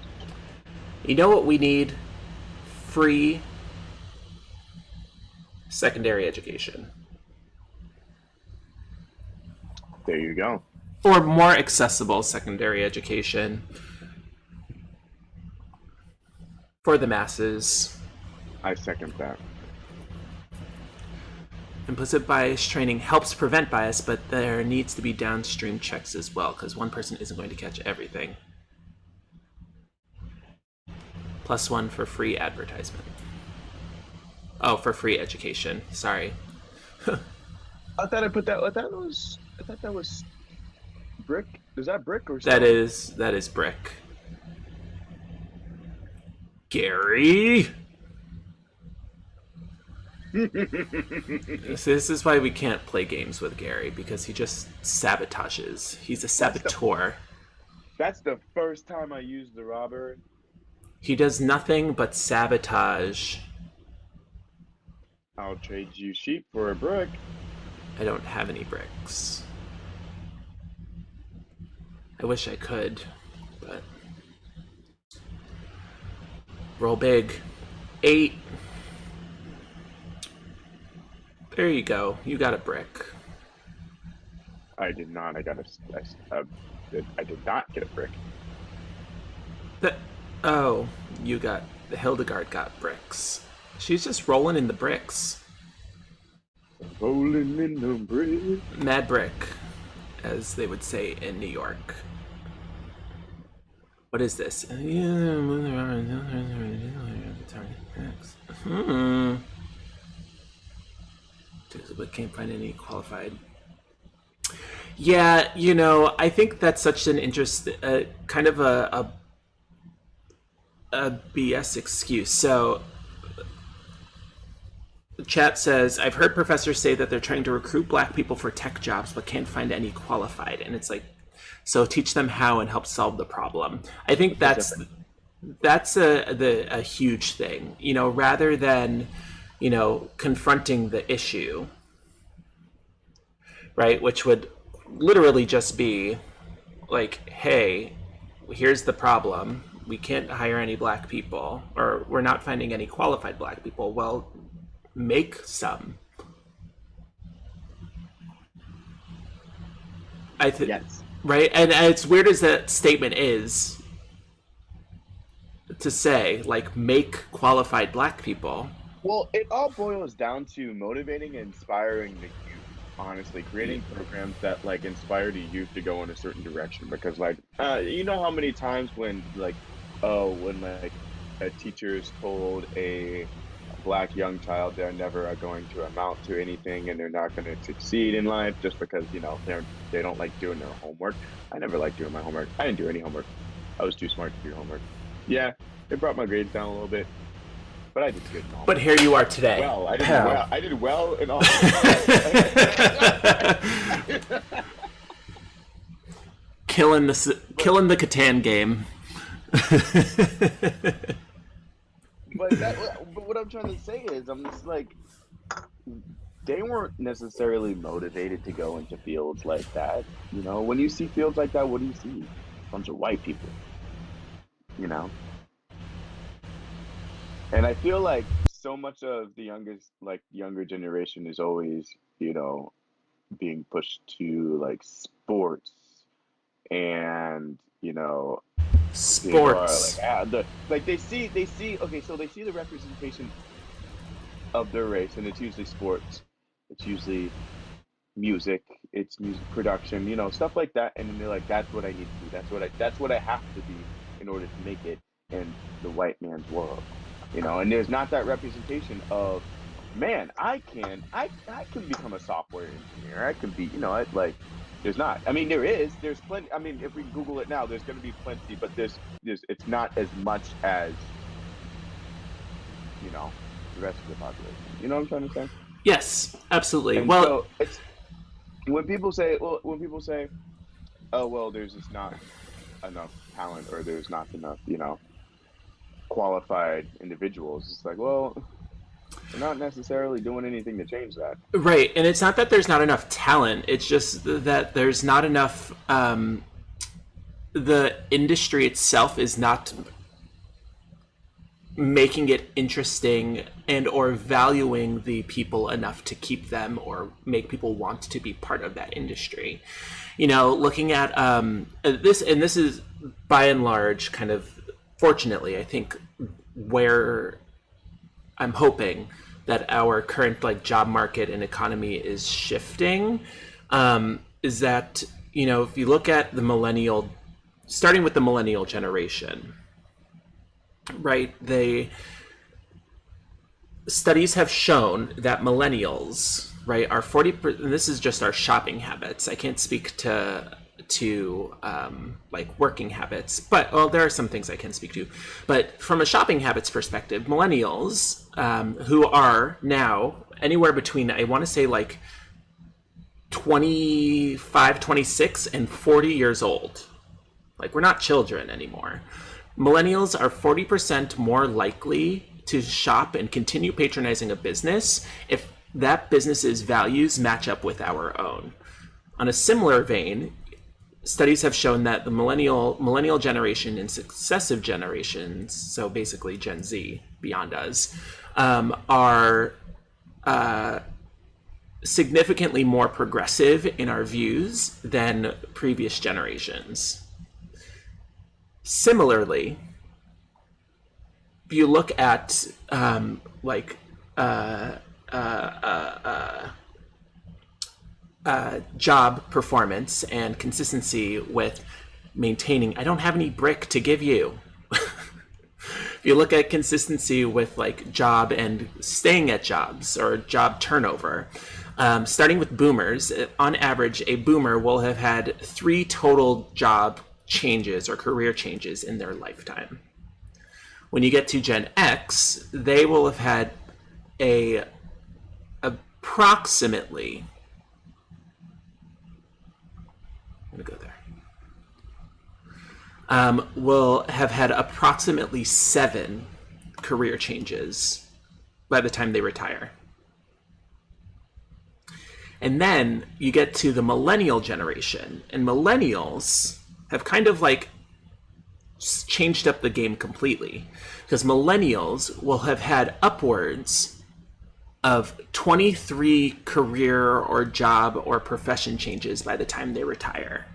You know what we need? Free secondary education. There you go. Or more accessible secondary education for the masses. I second that. Implicit bias training helps prevent bias, but there needs to be downstream checks as well, because one person isn't going to catch everything. +1 for free advertisement. Oh, for free education. Sorry. I thought that was brick. Is that brick or That stone? is brick. Gary. This is why we can't play games with Gary, because he just sabotages. He's a saboteur. That's the first time I used the robber. He does nothing but sabotage. I'll trade you sheep for a brick. I don't have any bricks. I wish I could, but... Roll big. 8. There you go. You got a brick. I did not. I did not get a brick. Oh, you got... Hildegard got bricks. She's just rolling in the bricks. Rolling in the brick. Mad brick, as they would say in New York. What is this? But can't find any qualified. Yeah, I think that's such an kind of a BS excuse. So the chat says, I've heard professors say that they're trying to recruit black people for tech jobs but can't find any qualified. And it's like, so teach them how and help solve the problem. I think that's a huge thing, rather than, confronting the issue, right? Which would literally just be like, hey, here's the problem. We can't hire any black people, or we're not finding any qualified black people. Well, make some. Yes. Right? And as weird as that statement is to say, like, make qualified black people. Well, it all boils down to motivating and inspiring the youth. Honestly, creating programs that inspire the youth to go in a certain direction. Because you know how many times when a teacher is told a black young child they're never going to amount to anything and they're not going to succeed in life just because they don't like doing their homework. I never liked doing my homework. I didn't do any homework. I was too smart to do homework. Yeah, it brought my grades down a little bit, but I did good in all. But here you are today. Well, I did well in all. Killing the Catan game. But what I'm trying to say is, I'm just like, they weren't necessarily motivated to go into fields like that. When you see fields like that, what do you see? A bunch of white people. And I feel like so much of the younger generation is always, being pushed to sports and sports. They see okay, so they see the representation of their race, and it's usually sports. It's usually music, it's music production, stuff like that. And then they're like, that's what I need to be. That's what I have to be in order to make it in the white man's world. And there's not that representation of, man, I can become a software engineer. I can be, there's not. I mean, there's plenty. I mean, if we Google it now, there's going to be plenty, but it's not as much as, you know, the rest of the population. You know what I'm trying to say? Yes, absolutely. And Well, so it's when people say, oh, well, there's just not enough talent, or there's not enough, qualified individuals. It's like, well, we're not necessarily doing anything to change that. right. And it's not that there's not enough talent. It's just that there's not enough. The industry itself is not making it interesting and or valuing the people enough to keep them or make people want to be part of that industry. Looking at this, and this is by and large kind of, fortunately, I think, where I'm hoping that our current job market and economy is shifting, is that, if you look at starting with the millennial generation, right? Studies have shown that millennials, right, are 40%, and this is just our shopping habits. I can't speak to working habits, but there are some things I can speak to. But from a shopping habits perspective, millennials, who are now anywhere between, I want to say 25, 26 and 40 years old. We're not children anymore. Millennials are 40% more likely to shop and continue patronizing a business if that business's values match up with our own. On a similar vein, studies have shown that the millennial generation and successive generations, so basically Gen Z beyond us, are significantly more progressive in our views than previous generations. Similarly, if you look at job performance and consistency with maintaining, I don't have any brick to give you. If you look at consistency with job and staying at jobs or job turnover, starting with boomers, on average, a boomer will have had 3 total job changes or career changes in their lifetime. When you get to Gen X, they will have had approximately, I'm going to go there, will have had approximately 7 career changes by the time they retire. And then you get to the millennial generation, and millennials have kind of changed up the game completely, because millennials will have had upwards of 23 career or job or profession changes by the time they retire.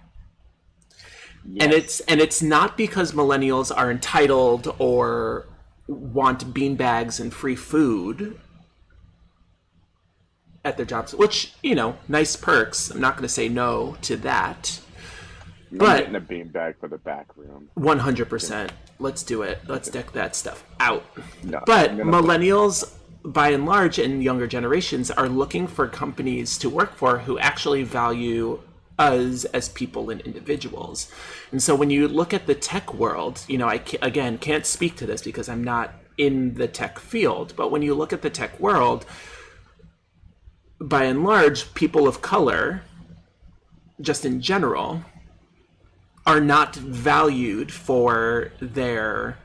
Yes. And it's not because millennials are entitled or want beanbags and free food at their jobs, which, nice perks. I'm not going to say no to that. But getting a beanbag for the back room. 100%. Let's do it. Let's deck that stuff out. No, but millennials, by and large, and younger generations are looking for companies to work for who actually value us as people and individuals. And so when you look at the tech world, I can't speak to this because I'm not in the tech field, but when you look at the tech world, by and large, people of color, just in general, are not valued for their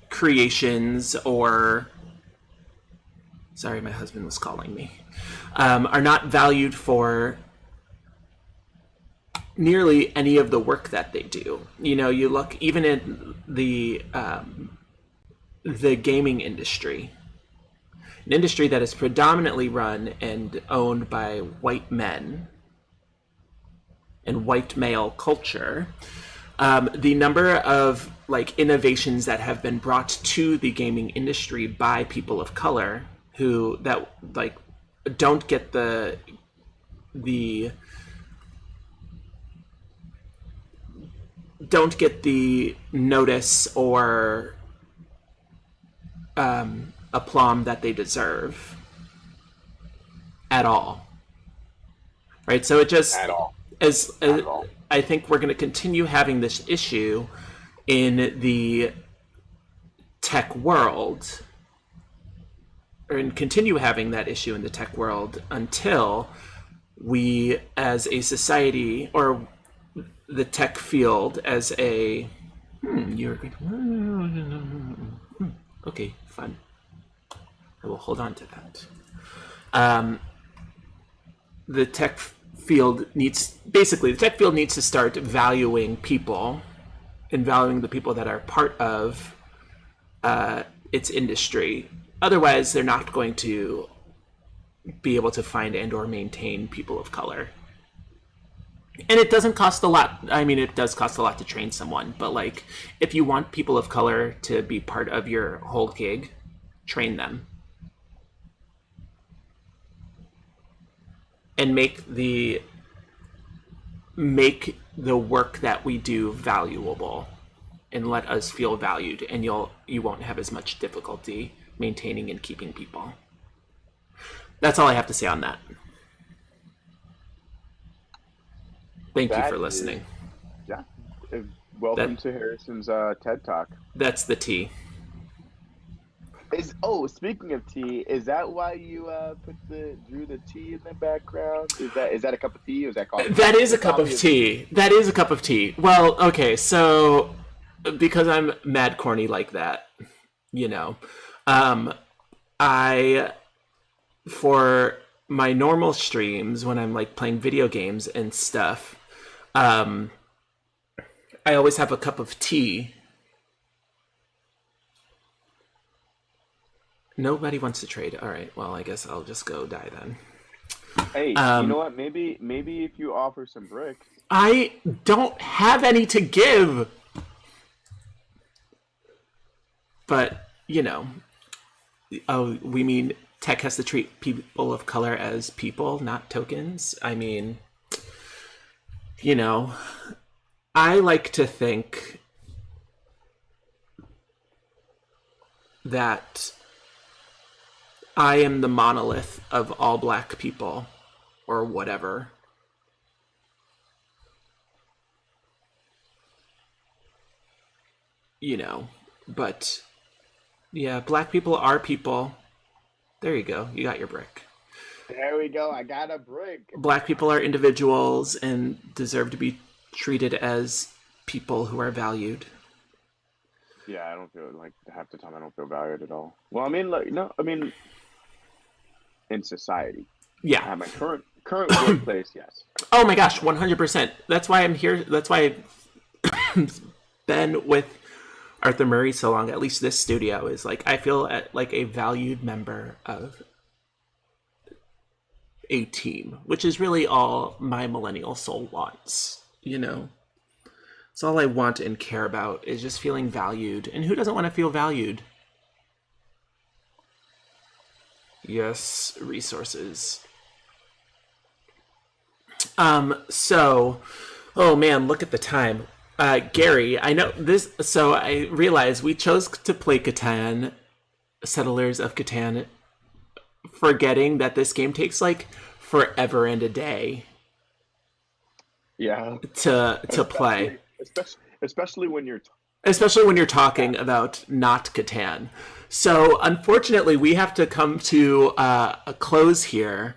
creations or, sorry, my husband was calling me, are not valued for nearly any of the work that they do. You look even in the gaming industry, an industry that is predominantly run and owned by white men and white male culture, the number of innovations that have been brought to the gaming industry by people of color don't get the don't get the notice or aplomb that they deserve at all, right? So it just At all. as Not at all. I think we're going to continue having this issue in the tech world, and continue having that issue in the tech world until we, as a society, or the tech field as a you're going okay, fun. I will hold on to that. The tech field needs to start valuing people and valuing the people that are part of its industry. Otherwise, they're not going to be able to find and or maintain people of color. And it doesn't cost a lot. I mean, it does cost a lot to train someone, but like, if you want people of color to be part of your whole gig, train them. And make the work that we do valuable, and let us feel valued, and you won't have as much difficulty maintaining and keeping people. That's all I have to say on that. Thank you for listening. Yeah. Welcome to Harrison's TED Talk. That's the tea. Speaking of tea, is that why you drew the tea in the background? Is that a cup of tea, or is that coffee? That is a cup of tea. That is a cup of tea. Well, okay, so because I'm mad corny like that, I, for my normal streams when I'm like playing video games and stuff, I always have a cup of tea. Nobody wants to trade. All right, well, I guess I'll just go die then. Hey, you know what? Maybe if you offer some bricks. I don't have any to give. But, we mean tech has to treat people of color as people, not tokens. I mean, I like to think that I am the monolith of all black people, or whatever. But yeah, black people are people. There you go. You got your brick. There we go. I got a brick. Black people are individuals and deserve to be treated as people who are valued. Yeah, I don't feel like half the time I don't feel valued at all. Well, in society. Yeah. At my current workplace, yes. Oh my gosh, 100%. That's why I'm here. That's why I've been with Arthur Murray so long. At least this studio is like, I feel like a valued member of a team, which is really all my millennial soul wants. It's all I want and care about is just feeling valued. And who doesn't want to feel valued? Yes, resources. So, oh man, look at the time. Gary, I know this, so I realized we chose to play Catan, Settlers of Catan, forgetting that this game takes like forever and a day. Yeah. To play. Especially when you're talking about not Catan. So unfortunately, we have to come to a close here.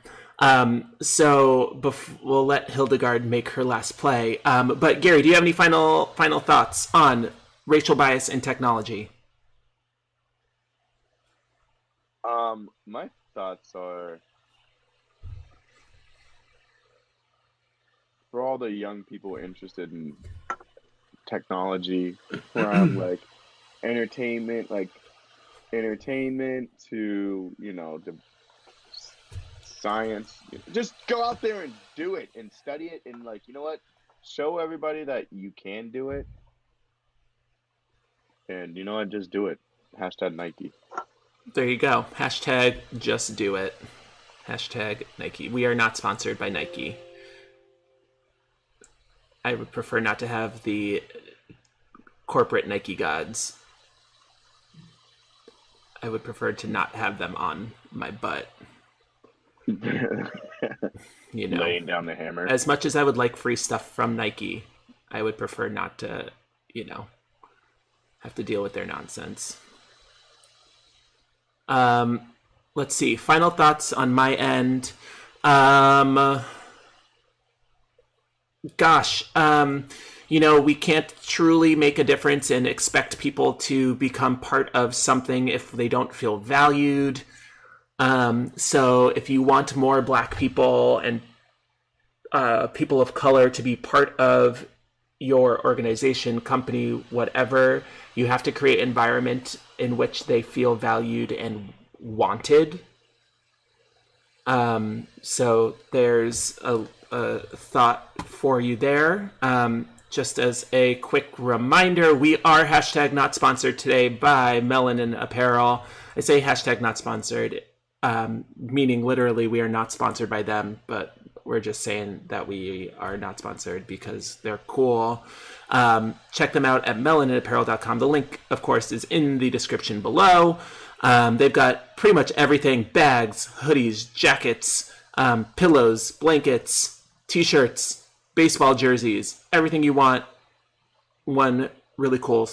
So we'll let Hildegard make her last play. But Gary, do you have any final thoughts on racial bias in technology? My thoughts are, for all the young people interested in technology, from like entertainment to the science, just go out there and do it and study it, and show everybody that you can do it, and just do it. #Nike. There you go. # just do it. Hashtag Nike. We are not sponsored by Nike. I would prefer not to have the corporate Nike gods. I would prefer to not have them on my butt. You know, Laying down the hammer. as much as I would like free stuff from Nike, I would prefer not to, have to deal with their nonsense. Let's see. Final thoughts on my end. We can't truly make a difference and expect people to become part of something if they don't feel valued. So if you want more Black people and people of color to be part of your organization, company, whatever, you have to create an environment in which they feel valued and wanted. So there's a thought for you there. Just as a quick reminder, we are hashtag not sponsored today by Melanin Apparel. I say hashtag not sponsored, meaning literally we are not sponsored by them, but we're just saying that we are not sponsored because they're cool. Check them out at melaninapparel.com. The link, of course, is in the description below. They've got pretty much everything: bags, hoodies, jackets, pillows, blankets, t-shirts, baseball jerseys, everything you want. One really cool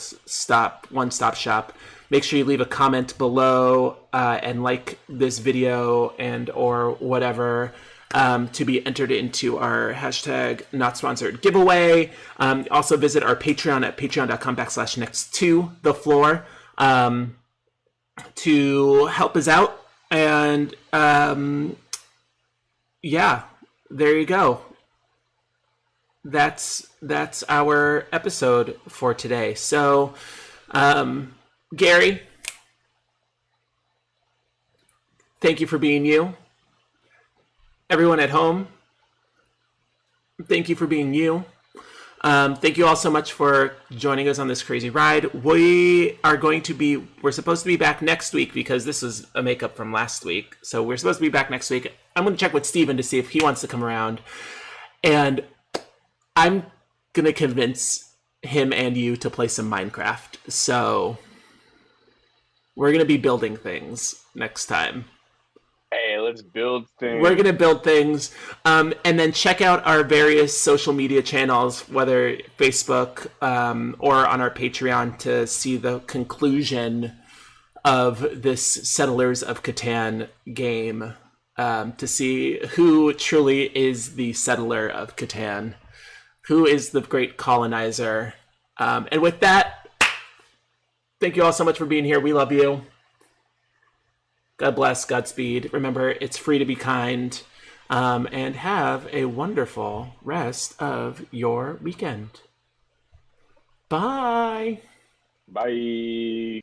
one-stop shop. Make sure you leave a comment below and like this video and or whatever to be entered into our hashtag not sponsored giveaway. Also visit our Patreon at patreon.com/next to the floor to help us out. And there you go. That's our episode for today. So Gary, thank you for being you. Everyone at home, thank you for being you. Thank you all so much for joining us on this crazy ride. We're supposed to be back next week because this was a makeup from last week. So we're supposed to be back next week. I'm going to check with Steven to see if he wants to come around. And I'm going to convince him and you to play some Minecraft. So we're going to be building things next time. Hey, let's build things. We're going to build things. And then check out our various social media channels, whether Facebook or on our Patreon, to see the conclusion of this Settlers of Catan game, to see who truly is the settler of Catan, who is the great colonizer. And with that, thank you all so much for being here. We love you. God bless, Godspeed. Remember, it's free to be kind. And have a wonderful rest of your weekend. Bye. Bye.